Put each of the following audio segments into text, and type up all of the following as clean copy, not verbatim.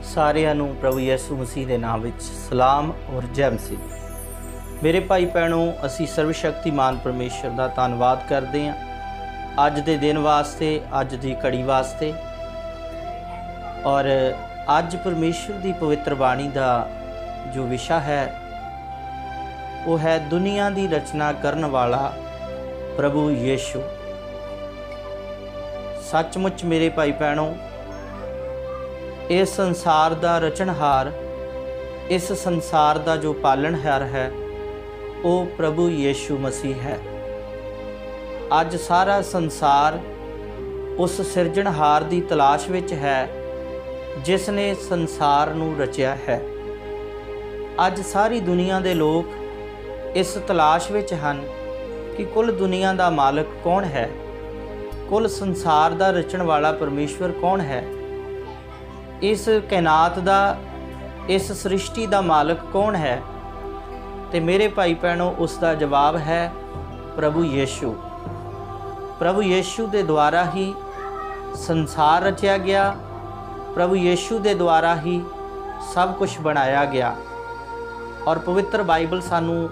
ਸਾਰਿਆਂ ਨੂੰ ਪ੍ਰਭੂ ਯਿਸੂ ਮਸੀਹ ਦੇ ਨਾਮ ਵਿੱਚ ਸਲਾਮ ਔਰ ਜੈ ਮਸੀਹ। ਮੇਰੇ ਭਾਈ ਭੈਣੋ, ਅਸੀਂ ਸਰਵਸ਼ਕਤੀਮਾਨ ਪਰਮੇਸ਼ਰ ਦਾ ਧੰਨਵਾਦ ਕਰਦੇ ਹਾਂ ਅੱਜ ਦੇ ਦਿਨ ਵਾਸਤੇ, ਅੱਜ ਦੀ ਘੜੀ ਵਾਸਤੇ। ਔਰ ਅੱਜ ਪਰਮੇਸ਼ਰ ਦੀ ਪਵਿੱਤਰ ਬਾਣੀ ਦਾ ਜੋ ਵਿਸ਼ਾ ਹੈ ਉਹ ਹੈ ਦੁਨੀਆ ਦੀ ਰਚਨਾ ਕਰਨ ਵਾਲਾ ਪ੍ਰਭੂ ਯਿਸੂ। ਸੱਚਮੁੱਚ ਮੇਰੇ ਭਾਈ ਭੈਣੋ, ਇਸ ਸੰਸਾਰ ਦਾ ਰਚਨਹਾਰ, ਇਸ ਸੰਸਾਰ ਦਾ ਜੋ ਪਾਲਣਹਾਰ ਹੈ ਉਹ ਪ੍ਰਭੂ ਯਿਸੂ ਮਸੀਹ ਹੈ। ਅੱਜ ਸਾਰਾ ਸੰਸਾਰ ਉਸ ਸਿਰਜਣਹਾਰ ਦੀ ਤਲਾਸ਼ ਵਿੱਚ ਹੈ ਜਿਸ ਨੇ ਸੰਸਾਰ ਨੂੰ ਰਚਿਆ ਹੈ। ਅੱਜ ਸਾਰੀ ਦੁਨੀਆ ਦੇ ਲੋਕ ਇਸ ਤਲਾਸ਼ ਵਿੱਚ ਹਨ ਕਿ ਕੁੱਲ ਦੁਨੀਆ ਦਾ ਮਾਲਕ ਕੌਣ ਹੈ, ਕੁੱਲ ਸੰਸਾਰ ਦਾ ਰਚਣ ਵਾਲਾ ਪਰਮੇਸ਼ਵਰ ਕੌਣ ਹੈ, ਇਸ ਕਾਇਨਾਤ ਦਾ, ਇਸ ਸ੍ਰਿਸ਼ਟੀ ਦਾ ਮਾਲਕ ਕੌਣ ਹੈ। ਤੇ ਮੇਰੇ ਭਾਈ ਭੈਣੋ, ਉਸ ਦਾ ਜਵਾਬ ਹੈ ਪ੍ਰਭੂ ਯਿਸੂ। ਪ੍ਰਭੂ ਯਿਸੂ ਦੇ ਦੁਆਰਾ ਹੀ ਸੰਸਾਰ ਰਚਿਆ ਗਿਆ, ਪ੍ਰਭੂ ਯਿਸੂ ਦੇ ਦੁਆਰਾ ਹੀ ਸਭ ਕੁਝ ਬਣਾਇਆ ਗਿਆ। ਔਰ ਪਵਿੱਤਰ ਬਾਈਬਲ ਸਾਨੂੰ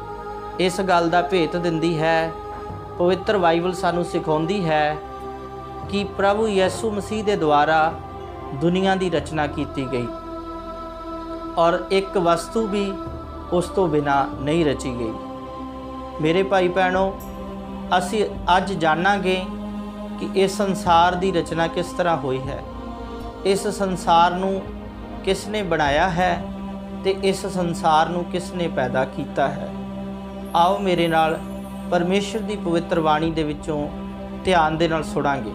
ਇਸ ਗੱਲ ਦਾ ਭੇਤ ਦਿੰਦੀ ਹੈ, ਪਵਿੱਤਰ ਬਾਈਬਲ ਸਾਨੂੰ ਸਿਖਾਉਂਦੀ ਹੈ ਕਿ ਪ੍ਰਭੂ ਯਿਸੂ ਮਸੀਹ ਦੇ ਦੁਆਰਾ ਦੁਨੀਆ ਦੀ ਰਚਨਾ ਕੀਤੀ ਗਈ ਔਰ ਇੱਕ ਵਸਤੂ ਵੀ ਉਸ ਤੋਂ ਬਿਨਾਂ ਨਹੀਂ ਰਚੀ ਗਈ। ਮੇਰੇ ਭਾਈ ਭੈਣੋ, ਅਸੀਂ ਅੱਜ ਜਾਣਾਂਗੇ ਕਿ ਇਸ ਸੰਸਾਰ ਦੀ ਰਚਨਾ ਕਿਸ ਤਰ੍ਹਾਂ ਹੋਈ ਹੈ, ਇਸ ਸੰਸਾਰ ਨੂੰ ਕਿਸ ਨੇ ਬਣਾਇਆ ਹੈ ਤੇ ਇਸ ਸੰਸਾਰ ਨੂੰ ਕਿਸ ਨੇ ਪੈਦਾ ਕੀਤਾ ਹੈ। ਆਓ ਮੇਰੇ ਨਾਲ ਪਰਮੇਸ਼ਰ ਦੀ ਪਵਿੱਤਰ ਬਾਣੀ ਦੇ ਵਿੱਚੋਂ ਧਿਆਨ ਦੇ ਨਾਲ ਸੁਣਾਂਗੇ।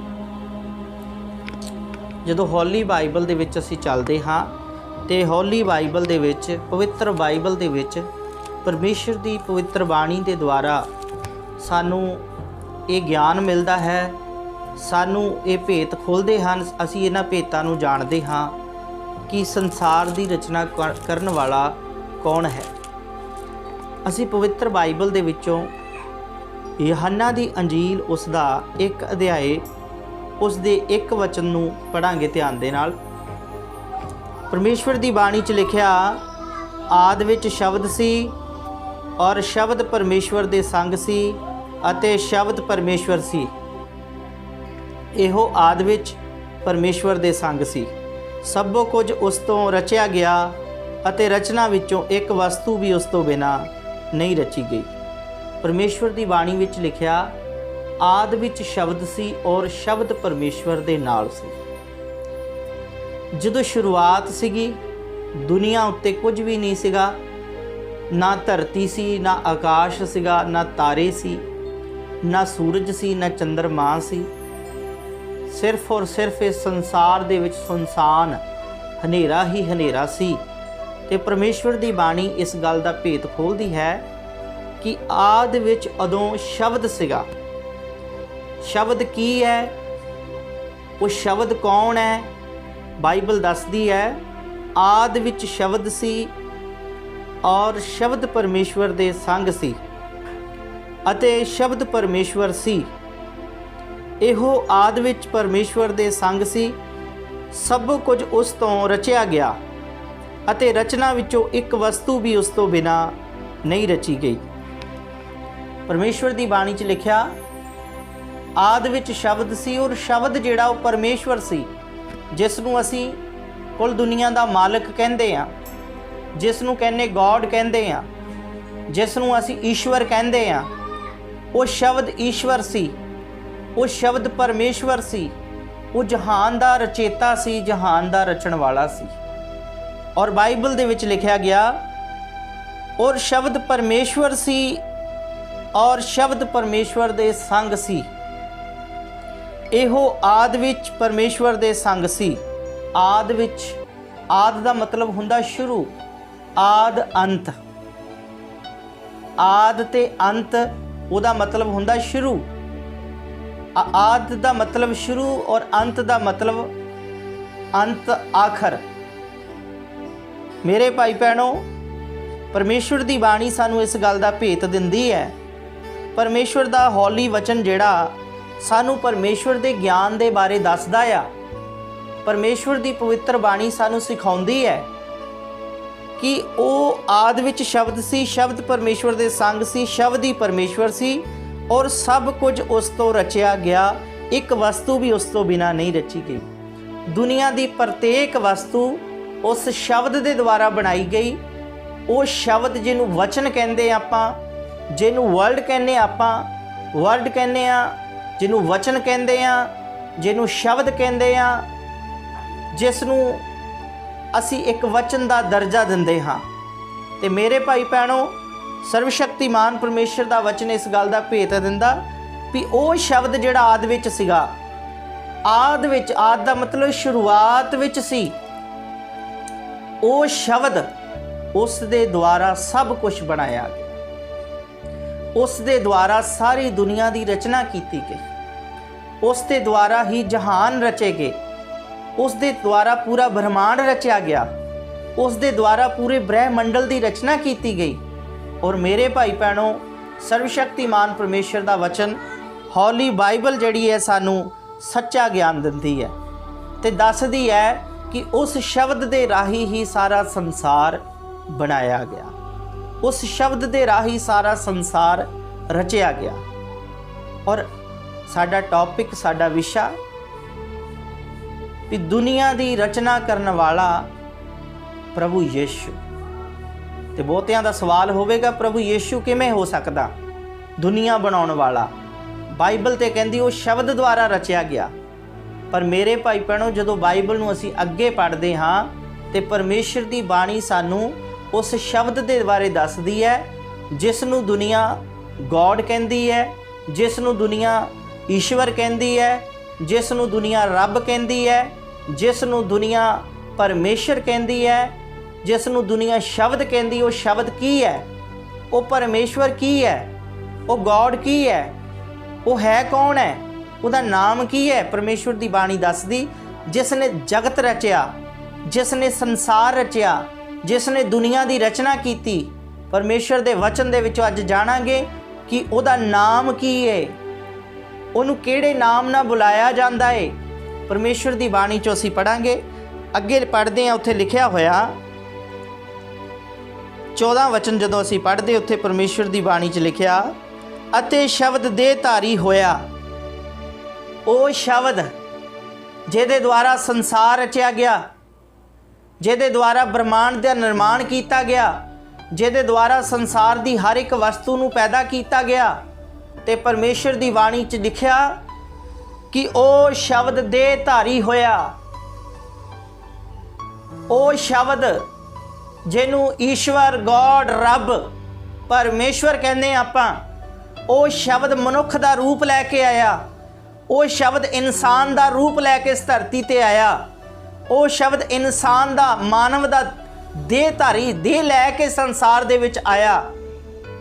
ਜਦੋਂ ਹੌਲੀ ਬਾਈਬਲ ਦੇ ਵਿੱਚ ਅਸੀਂ ਚੱਲਦੇ ਹਾਂ ਤੇ ਹੌਲੀ ਬਾਈਬਲ ਦੇ ਵਿੱਚ, ਪਵਿੱਤਰ ਬਾਈਬਲ ਦੇ ਵਿੱਚ ਪਰਮੇਸ਼ਰ ਦੀ ਪਵਿੱਤਰ ਬਾਣੀ ਦੇ ਦੁਆਰਾ ਸਾਨੂੰ ਇਹ ਗਿਆਨ ਮਿਲਦਾ ਹੈ, ਸਾਨੂੰ ਇਹ ਭੇਤ ਖੁੱਲ੍ਹਦੇ ਹਨ। ਅਸੀਂ ਇਹਨਾਂ ਭੇਤਾਂ ਨੂੰ ਜਾਣਦੇ ਹਾਂ ਕਿ ਸੰਸਾਰ ਦੀ ਰਚਨਾ ਕਰਨ ਵਾਲਾ ਕੌਣ ਹੈ। ਅਸੀਂ ਪਵਿੱਤਰ ਬਾਈਬਲ ਦੇ ਵਿੱਚੋਂ ਯਹੰਨਾ ਦੀ ਅੰਜੀਲ ਉਸ ਦਾ 1 ਅਧਿਆਏ ਉਸ ਦੇ 1 ਵਚਨ ਨੂੰ ਪੜ੍ਹਾਂਗੇ ਧਿਆਨ ਦੇ ਨਾਲ। ਪਰਮੇਸ਼ਵਰ ਦੀ ਬਾਣੀ 'ਚ ਲਿਖਿਆ, ਆਦਿ ਵਿੱਚ ਸ਼ਬਦ ਸੀ ਔਰ ਸ਼ਬਦ ਪਰਮੇਸ਼ਵਰ ਦੇ ਸੰਗ ਸੀ ਅਤੇ ਸ਼ਬਦ ਪਰਮੇਸ਼ਵਰ ਸੀ। ਇਹੋ ਆਦਿ ਵਿੱਚ ਪਰਮੇਸ਼ਵਰ ਦੇ ਸੰਗ ਸੀ। ਸਭੋ ਕੁਝ ਉਸ ਤੋਂ ਰਚਿਆ ਗਿਆ ਅਤੇ ਰਚਨਾ ਵਿੱਚੋਂ ਇੱਕ ਵਸਤੂ ਵੀ ਉਸ ਤੋਂ ਬਿਨਾਂ ਨਹੀਂ ਰਚੀ ਗਈ। ਪਰਮੇਸ਼ਵਰ ਦੀ ਬਾਣੀ ਵਿੱਚ ਲਿਖਿਆ, ਆਦਿ ਵਿੱਚ ਸ਼ਬਦ ਸੀ ਔਰ ਸ਼ਬਦ ਪਰਮੇਸ਼ਵਰ ਦੇ ਨਾਲ ਸੀ। ਜਦੋਂ ਸ਼ੁਰੂਆਤ ਸੀਗੀ, ਦੁਨੀਆ ਉੱਤੇ ਕੁਝ ਵੀ ਨਹੀਂ ਸੀਗਾ, ਨਾ ਧਰਤੀ ਸੀ, ਨਾ ਆਕਾਸ਼ ਸੀਗਾ, ਨਾ ਤਾਰੇ ਸੀ, ਨਾ ਸੂਰਜ ਸੀ, ਨਾ ਚੰਦਰਮਾ ਸੀ। ਸਿਰਫ ਔਰ ਸਿਰਫ ਇਸ ਸੰਸਾਰ ਦੇ ਵਿੱਚ ਸੁਨਸਾਨ ਹਨੇਰਾ ਹੀ ਹਨੇਰਾ ਸੀ। ਤੇ ਪਰਮੇਸ਼ਵਰ ਦੀ ਬਾਣੀ ਇਸ ਗੱਲ ਦਾ ਭੇਤ ਖੋਲ੍ਹਦੀ ਹੈ ਕਿ ਆਦਿ ਵਿੱਚ ਉਦੋਂ ਸ਼ਬਦ ਸੀਗਾ। ਸ਼ਬਦ ਕੀ ਹੈ, ਉਹ ਸ਼ਬਦ ਕੌਣ ਹੈ? ਬਾਈਬਲ ਦੱਸਦੀ ਹੈ, ਆਦਿ ਵਿੱਚ ਸ਼ਬਦ ਸੀ ਔਰ ਸ਼ਬਦ ਪਰਮੇਸ਼ਵਰ ਦੇ ਸੰਗ ਸੀ ਅਤੇ ਸ਼ਬਦ ਪਰਮੇਸ਼ਵਰ ਸੀ। ਇਹੋ ਆਦਿ ਵਿੱਚ ਪਰਮੇਸ਼ਵਰ ਦੇ ਸੰਗ ਸੀ। ਸਭ ਕੁਝ ਉਸ ਤੋਂ ਰਚਿਆ ਗਿਆ ਅਤੇ ਰਚਨਾ ਵਿੱਚੋਂ ਇੱਕ ਵਸਤੂ ਵੀ ਉਸ ਤੋਂ ਬਿਨਾਂ ਨਹੀਂ ਰਚੀ ਗਈ। ਪਰਮੇਸ਼ਵਰ ਦੀ ਬਾਣੀ 'ਚ ਲਿਖਿਆ, ਆਦਿ ਵਿੱਚ ਸ਼ਬਦ ਸੀ ਔਰ ਸ਼ਬਦ ਜਿਹੜਾ ਉਹ ਪਰਮੇਸ਼ਵਰ ਸੀ, ਜਿਸ ਨੂੰ ਅਸੀਂ ਕੁੱਲ ਦੁਨੀਆ ਦਾ ਮਾਲਕ ਕਹਿੰਦੇ ਹਾਂ, ਜਿਸ ਨੂੰ ਕਹਿੰਦੇ ਗੋਡ ਕਹਿੰਦੇ ਹਾਂ, ਜਿਸ ਨੂੰ ਅਸੀਂ ਈਸ਼ਵਰ ਕਹਿੰਦੇ ਹਾਂ। ਉਹ ਸ਼ਬਦ ਈਸ਼ਵਰ ਸੀ, ਉਹ ਸ਼ਬਦ ਪਰਮੇਸ਼ਵਰ ਸੀ, ਉਹ ਜਹਾਨ ਦਾ ਰਚੇਤਾ ਸੀ, ਜਹਾਨ ਦਾ ਰਚਣ ਵਾਲਾ ਸੀ। ਔਰ ਬਾਈਬਲ ਦੇ ਵਿੱਚ ਲਿਖਿਆ ਗਿਆ, ਔਰ ਸ਼ਬਦ ਪਰਮੇਸ਼ਵਰ ਸੀ ਔਰ ਸ਼ਬਦ ਪਰਮੇਸ਼ਵਰ ਦੇ ਸੰਗ ਸੀ। ਇਹੋ ਆਦਿ ਵਿੱਚ ਪਰਮੇਸ਼ਵਰ ਦੇ ਸੰਗ ਸੀ। ਆਦਿ ਵਿੱਚ, ਆਦਿ ਦਾ ਮਤਲਬ ਹੁੰਦਾ ਸ਼ੁਰੂ, ਆਦਿ ਅੰਤ। ਆਦਿ ਤੇ ਅੰਤ ਉਹਦਾ ਮਤਲਬ ਹੁੰਦਾ ਸ਼ੁਰੂ। ਆਦਿ ਦਾ ਮਤਲਬ ਸ਼ੁਰੂ ਔਰ ਅੰਤ ਦਾ ਮਤਲਬ ਅੰਤ, ਆਖਰ। ਮੇਰੇ ਭਾਈ ਭੈਣੋ, ਪਰਮੇਸ਼ਵਰ ਦੀ ਬਾਣੀ ਸਾਨੂੰ ਇਸ ਗੱਲ ਦਾ ਭੇਤ ਦਿੰਦੀ ਹੈ। ਪਰਮੇਸ਼ਵਰ ਦਾ ਹੌਲੀ ਵਚਨ ਜਿਹੜਾ ਸਾਨੂੰ ਪਰਮੇਸ਼ਵਰ ਦੇ ਗਿਆਨ ਦੇ ਬਾਰੇ ਦੱਸਦਾ ਆ परमेश्वर की पवित्र बाणी सानू सिखाउंदी है कि वो आद विच शब्द सी, शब्द परमेश्वर दे संग सी, शब्द ही परमेश्वर सी और सब कुछ उस तो रचिया गया। एक वस्तु भी उस तो बिना नहीं रची गई। दुनिया की प्रत्येक वस्तु उस शब्द के द्वारा बनाई गई। वो शब्द जिन्हों वचन कहते आपां, जिन्हों वर्ल्ड कहने आपां, वर्ड कहने आ, जिन्हों वचन कहते आ, जिन्हों शब्द कहते आ, जिसनों असी एक वचन का दर्जा दिंदे हाँ। तो मेरे भाई भैणों, सर्वशक्तिमान परमेश्वर का वचन इस गल का भेत दिंदा भी वो शब्द जिहड़ा आद विच सीगा, आद विच, आद का मतलब शुरुआत विच सी, वो शब्द उस दे द्वारा सब कुछ बनाया गया। उस दे द्वारा सारी दुनिया की रचना की गई। उस दे द्वारा ही जहान रचे गए। उस दे द्वारा पूरा ब्रह्मांड रचा गया। उस दे द्वारा पूरे ब्रह्मंडल की रचना की गई। और मेरे भाई भैणों, सर्वशक्तिमान परमेश्वर का वचन हौली बाइबल जिहड़ी है सानू सच्चा ज्ञान दिंदी है ते दसदी है कि उस शब्द दे राही ही सारा संसार बनाया गया। उस शब्द दे राही सारा संसार रचिया गया। और साडा टॉपिक, साडा विषा भी दुनिया की रचना करने वाला प्रभु यीशु। तो बहुतियां दा सवाल होवेगा, प्रभु यीशु किवें हो सकदा दुनिया बनाउण वाला? बाइबल तो कहती वो शब्द द्वारा रचिया गया। पर मेरे भाई भैणों, जदों बाइबल नूं असीं अगे पढ़ते हाँ तो परमेश्वर की बाणी सानू उस शब्द के बारे दसदी है जिसनूं दुनिया गॉड कहती है, जिसनूं दुनिया ईश्वर कहती है, जिसनूं दुनिया रब कहती है, जिसनूं दुनिया परमेश्वर कहती है, जिसनूं दुनिया शब्द कहती। वो शब्द की है? वो परमेश्वर की है? वो गॉड की है? वो है कौन है? उसका नाम की है? परमेश्वर की बाणी दसदी जिसने जगत रचिया, जिसने संसार रचिया, जिसने दुनिया की रचना की। परमेश्वर के वचन दे विचों अज जाणांगे कि उसका नाम की है, उन्होंने किहड़े नाम नाल बुलाया जाता है। परमेश्वर की बाणी चों असीं पढ़ांगे। अगे पढ़ते हैं, उत्थे लिखिया होया 14 वचन जदों असीं पढ़दे, उत्थे परमेश्वर की बाणी च लिखिया, अते शब्द देहधारी होया। वो शब्द जिहदे द्वारा संसार रचिया गया, जिहदे द्वारा ब्रह्मांड का निर्माण किया गया, जिहदे द्वारा संसार की हर एक वस्तु नूं पैदा किया गया। ते परमेश्वर की बाणी च लिखिया कि ओ शब्द देहधारी होया। ओ शब्द जिन्हों ईश्वर, गॉड, रब, परमेश्वर कहने आपां, ओ शब्द मनुख का रूप लैके आया। वो शब्द इंसान का रूप लैके इस धरती ते आया। वो शब्द इंसान का, मानव का देहधारी, देह लैके संसार दे विच आया।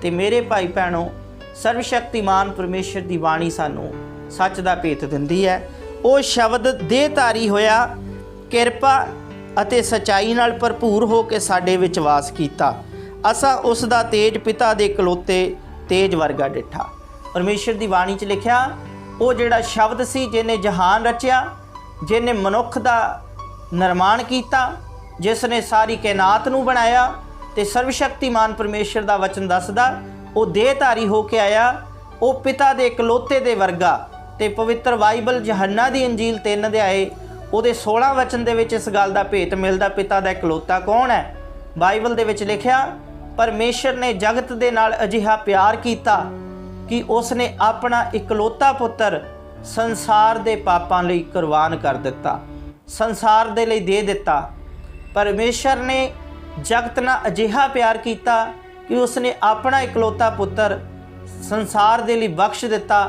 ते मेरे भाई भैणों, सर्वशक्तिमान परमेश्वर की बाणी सानू सच का भेत दिंदी है। वो शब्द देहधारी होया, किरपा अते सच्चाई नाल भरपूर हो के साडे विच वास कीता। असां उस दा तेज पिता दे इकलौते तेज वर्गा डिठा। परमेश्वर की बाणी च लिखिया, वो जिहड़ा शब्द सी जिन्हें जहान रचिया, जिन्हें मनुख का निर्माण किया, जिसने सारी कैनात नूं बनाया। तो सर्वशक्तिमान परमेश्वर का वचन दसदा वो देहधारी हो के आया, वो पिता दे इकलौते दे वर्गा। तो पवित्र बाइबल यूहन्ना दी अंजील 3 अध्याय उहदे 16 वचन दे विच इस गल दा भेत मिलदा, पिता दा इकलौता कौन है? बाइबल दे विच लिखिया, परमेश्वर ने जगत दे नाल अजिहा प्यार कीता कि उसने अपना इकलौता पुत्र संसार दे पापां लई कुर्बान कर दिता, संसार दे लई दे दिता। परमेश्वर ने जगत नाल अजिहा प्यार कीता कि उसने अपना इकलौता पुत्र संसार दे लई बख्श दिता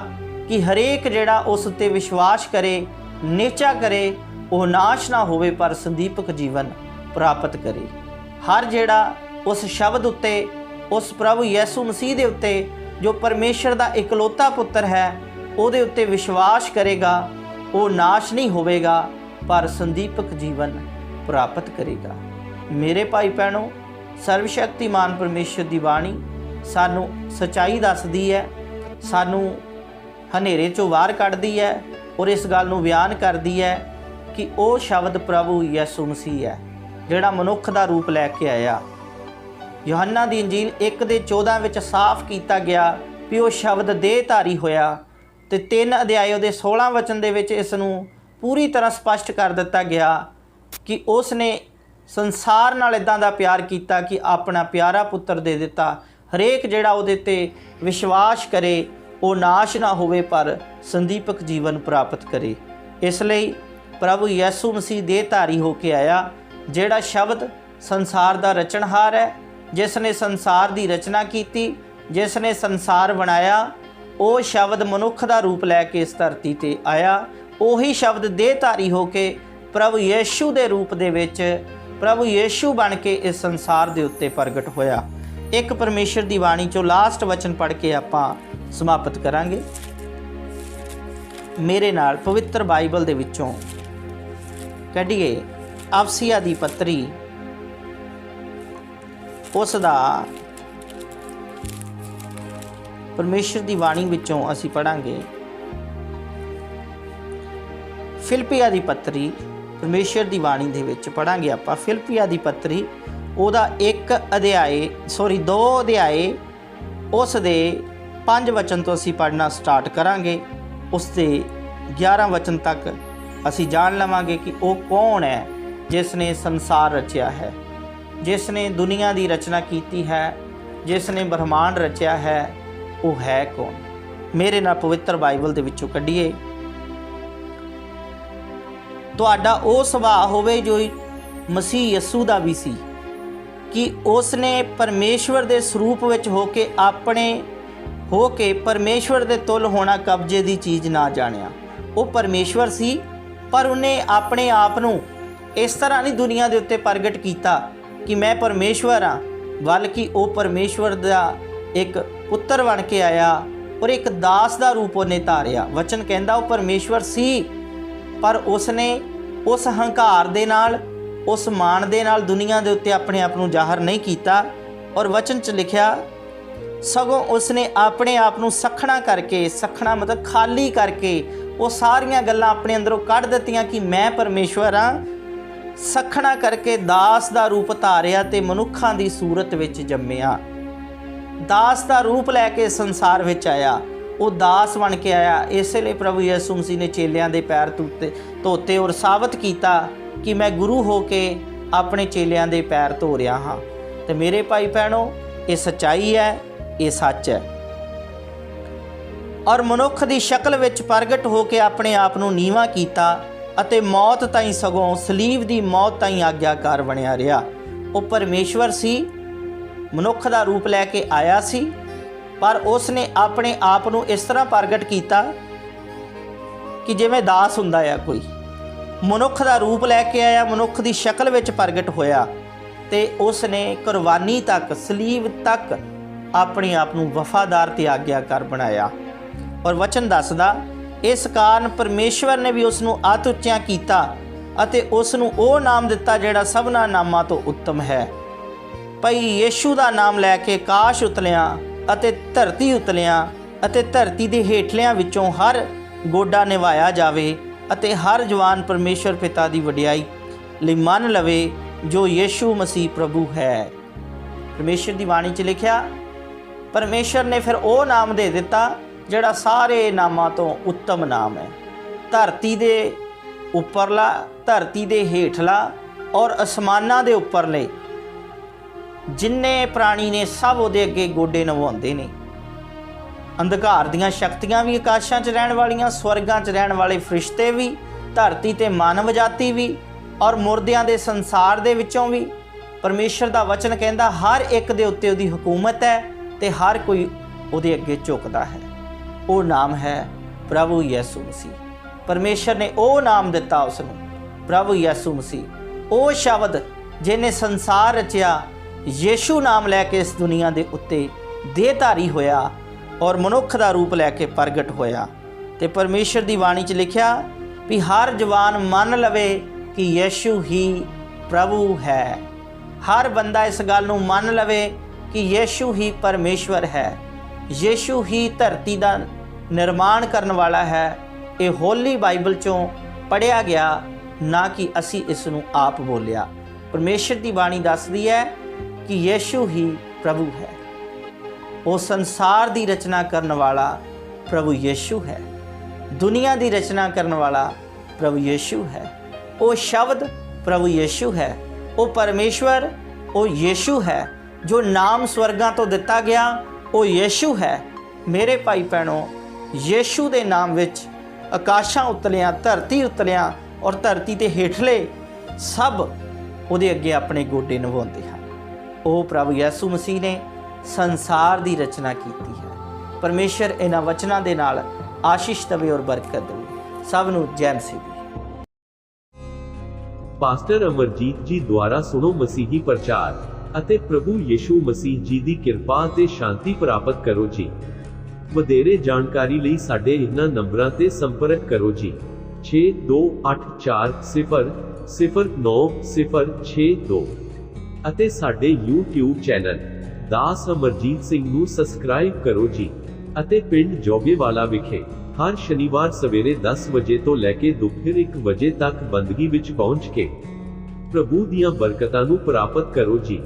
कि हरेक जिहड़ा उस उत्ते विश्वास करे, नेचा करे, वो नाश ना होवे पर संदीपक जीवन प्राप्त करे। हर जिहड़ा उस शब्द उत्ते, उस प्रभु यीशु मसीह दे उत्ते जो परमेश्वर का इकलौता पुत्र है, उहदे उत्ते विश्वास करेगा, वो नाश नहीं होवेगा पर संदीपक जीवन प्राप्त करेगा। मेरे भाई भैणों, सर्वशक्तिमान परमेश्वर की बाणी सानू सच्चाई दसदी है, सानू हनेरे चों बाहर कढ़दी है और इस गल नूं बयान करदी है कि वो शब्द प्रभु यसू मसीह है जिहड़ा मनुख का रूप लैके आया। यूहन्ना दी इंजील 1:14 विच साफ किया गया भी वो शब्द देहधारी होया, तो 3 अध्याय उहदे 16 वचन दे विच इस नूं पूरी तरह स्पष्ट कर दिता गया कि उसने संसार नाल इदां दा प्यार किया कि अपना प्यारा पुत्र दे दिता, हरेक जिहड़ा उहदे ते विश्वास करे वो नाश ना होवे पर संदीपक जीवन प्राप्त करे। इसलिए प्रभु यसू मसीह देहधारी होके आया, जिहड़ा शब्द संसार दा रचनहार है, जिसने संसार की रचना की, जिसने संसार बनाया, वो शब्द मनुख का रूप लैके इस धरती ते आया। उही शब्द देहधारी होके प्रभु यीशु दे रूप दे विच प्रभु यीशु बन के इस संसार दे उत्ते प्रगट होया। एक परमेश्वर की बाणी चो लास्ट वचन पढ़ के आपां समाप्त करांगे। मेरे नाल पवित्र बाइबल दे विचों कढ़िए अफसिया दी पत्री, उसदा परमेश्वर की बाणी विचों असी पढ़ांगे। फिलिपिया दी पत्री परमेश्वर की बाणी दे विच पढ़ांगे आपां। फिलिपिया दी पत्री उहदा 2 अध्याय उस दे 5 वचन तो असी पढ़ना स्टार्ट करांगे। उसके 11 वचन तक असी जान लवांगे कि वो कौन है जिसने संसार रचिया है, जिसने दुनिया की रचना की है, जिसने ब्रह्मांड रचिया है, वो है कौन। मेरे नाल पवित्र बाइबल दे विचों कढ़िए। तुहाडा वो सुभाअ होवे जो मसीह यसू दा भी सी कि उसने परमेश्वर दे स्वरूप विच होके परमेश्वर दे तुल होना कब्जे की चीज़ ना जानिया। वो परमेश्वर सी पर उन्हें अपने आप नूं इस तरह नहीं दुनिया के उत्ते प्रगट किया कि मैं परमेश्वर हाँ, बल्कि वो परमेश्वर का एक पुत्र बन के आया और एक दास का रूप उन्हें धारिया। वचन कहता वो परमेश्वर सी पर उसने उस हंकार दे नाल, उस मान दे नाल दुनिया के उत्ते अपने आप को जाहिर नहीं किया। और वचन च लिखिया सगों उसने अपने आप को सखना करके, सखना मतलब खाली करके, वो सारियां गल्लां अपने अंदरों कढ़ दित्तियां कि मैं परमेश्वर हाँ। सखना करके दास का रूप धारिया ते मनुखां दी सूरत विच जम्मिया। दास का रूप लैके संसार विच आया, वो दास बन के आया। इसलिए प्रभु यसू मसीह ने चेलियां दे पैर धोते और साबित किया कि मैं गुरु होके अपने चेलियां दे पैर धो रहा हाँ। तो मेरे भाई भैनों, ये सच्चाई है, ये सच है। और मनुख की शक्ल विच प्रगट होके अपने आप को नीवा किया अते मौत ताईं, सगों सलीब की मौत ताईं आग्याकार बनिया रहा। वो परमेश्वर सी, मनुख का रूप लैके आया सी, पर उसने अपने आप को इस तरह प्रगट किया कि जिवें दास हुंदा है। कोई मनुख का रूप लैके आया, मनुख की शक्ल विच प्रगट होया ते उसने कुर्बानी तक, सलीब तक अपने आप को वफादार ते आग्याकार बनाया। और वचन दसदा इस कारण परमेश्वर ने भी उसनों अत उच्चा किया अते उसनों वो नाम दिता जिहड़ा सबना नामां तो उत्तम है। भई यीशु का नाम लैके काश उतलिया अते धरती उतलिया अते धरती के हेठलियां विचों हर गोडा निभाया जावे अते हर जवान परमेश्वर पिता की वडियाई लई मन लवे जो यीशु मसीह प्रभु है। परमेश्वर की बाणी च लिखिया परमेश्वर ने फिर वो नाम दे दिता जिहड़ा सारे नामां तो उत्तम नाम है। धरती दे उपरला, धरती दे हेठला और आसमानां दे उपरले जिन्ने प्राणी ने सब उहदे अगे गोडे नवाउंदे ने। अंधकार दीआं शक्तियां भी, आकाशां 'च रहण वालियां, स्वर्गां 'च रहण वाले फरिश्ते भी, धरती ते मानव जाति भी और मुर्दियां दे संसार दे विचों भी। परमेश्वर दा वचन कहंदा हर एक दे उत्ते उहदी हुकूमत है ते हर कोई उहदे अगे झुकदा है। वो नाम है प्रभु यसू मसीह। परमेश्वर ने वो नाम दिता उसनूं, प्रभु यसू मसीह। वो शब्द जिन्हें संसार रचिया, यीशु नाम लैके इस दुनिया के उत्ते देहधारी होया और मनुख का रूप लैके प्रगट होया। ते परमेश्वर की बाणी च लिखिया भी हर जवान मन लवे कि यीशु ही प्रभु है। हर बंदा इस गल नूं मन लवे कि यीशु ही परमेश्वर है, यीशु ही धरती का निर्माण करने वाला है। ये होली बाइबल चों पढ़िया गया ਨਾ ਕਿ ਅਸੀਂ ਇਸ ਨੂੰ ਆਪ ਬੋਲਿਆ। ਪਰਮੇਸ਼ਰ ਦੀ ਬਾਣੀ ਦੱਸਦੀ ਹੈ ਕਿ ਯੀਸ਼ੂ ਹੀ ਪ੍ਰਭੂ ਹੈ। ਉਹ ਸੰਸਾਰ ਦੀ ਰਚਨਾ ਕਰਨ ਵਾਲਾ ਪ੍ਰਭੂ ਯੀਸ਼ੂ ਹੈ। ਦੁਨੀਆ ਦੀ ਰਚਨਾ ਕਰਨ ਵਾਲਾ ਪ੍ਰਭੂ ਯੀਸ਼ੂ ਹੈ। ਉਹ ਸ਼ਬਦ ਪ੍ਰਭੂ ਯੀਸ਼ੂ ਹੈ। ਉਹ ਪਰਮੇਸ਼ਵਰ ਉਹ ਯੀਸ਼ੂ ਹੈ। ਜੋ ਨਾਮ ਸਵਰਗਾਂ ਤੋਂ ਦਿੱਤਾ ਗਿਆ ਉਹ ਯੀਸ਼ੂ ਹੈ। ਮੇਰੇ ਭਾਈ ਭੈਣੋ, ਯੀਸ਼ੂ ਦੇ ਨਾਮ ਵਿੱਚ ਆਕਾਸ਼ਾਂ ਉਤਲਿਆਂ, ਧਰਤੀ ਉਤਲਿਆਂ ਔਰ ਧਰਤੀ ਦੇ ਹੇਠਲੇ ਸਭ ਉਹਦੇ ਅੱਗੇ ਆਪਣੇ ਗੋਡੇ ਨਿਵਾਉਂਦੇ ਹਨ। ਉਹ ਪ੍ਰਭੂ ਯਿਸੂ ਮਸੀਹ ਨੇ ਸੰਸਾਰ ਦੀ ਰਚਨਾ ਕੀਤੀ ਹੈ। ਪਰਮੇਸ਼ਰ ਇਹਨਾਂ ਵਚਨਾਂ ਦੇ ਨਾਲ ਆਸ਼ੀਸ਼ ਦੇਵੇ ਔਰ ਬਰਕਤ ਦੇਵੇ। ਸਭ ਨੂੰ ਜੈ ਮਸੀਹ ਦੀ। ਪਾਸਟਰ ਅਮਰਜੀਤ ਜੀ ਦੁਆਰਾ ਸੁਣੋ ਮਸੀਹੀ ਪ੍ਰਚਾਰ ਅਤੇ ਪ੍ਰਭੂ ਯਿਸੂ ਮਸੀਹ ਜੀ ਦੀ ਕਿਰਪਾ ਅਤੇ ਸ਼ਾਂਤੀ ਪ੍ਰਾਪਤ ਕਰੋ ਜੀ। ਵਧੇਰੇ ਜਾਣਕਾਰੀ ਲਈ ਸਾਡੇ ਇਹਨਾਂ ਨੰਬਰਾਂ ਤੇ ਸੰਪਰਕ ਕਰੋ ਜੀ। 6284000962 ਅਤੇ ਸਾਡੇ YouTube ਚੈਨਲ ਦਾਸ ਅਮਰਜੀਤ ਸਿੰਘ ਨੂੰ ਸਬਸਕ੍ਰਾਈਬ ਕਰੋ ਜੀ। ਅਤੇ ਪਿੰਡ ਜੋਗੇਵਾਲਾ ਵਿਖੇ ਹਰ ਸ਼ਨੀਵਾਰ ਸਵੇਰੇ 10 ਵਜੇ ਤੋਂ ਲੈ ਕੇ ਦੁਪਹਿਰ 1 ਵਜੇ ਤੱਕ ਬੰਦਗੀ ਵਿੱਚ ਪਹੁੰਚ ਕੇ ਪ੍ਰਭੂ ਦੀਆਂ ਬਰਕਤਾਂ ਨੂੰ ਪ੍ਰਾਪਤ ਕਰੋ ਜੀ।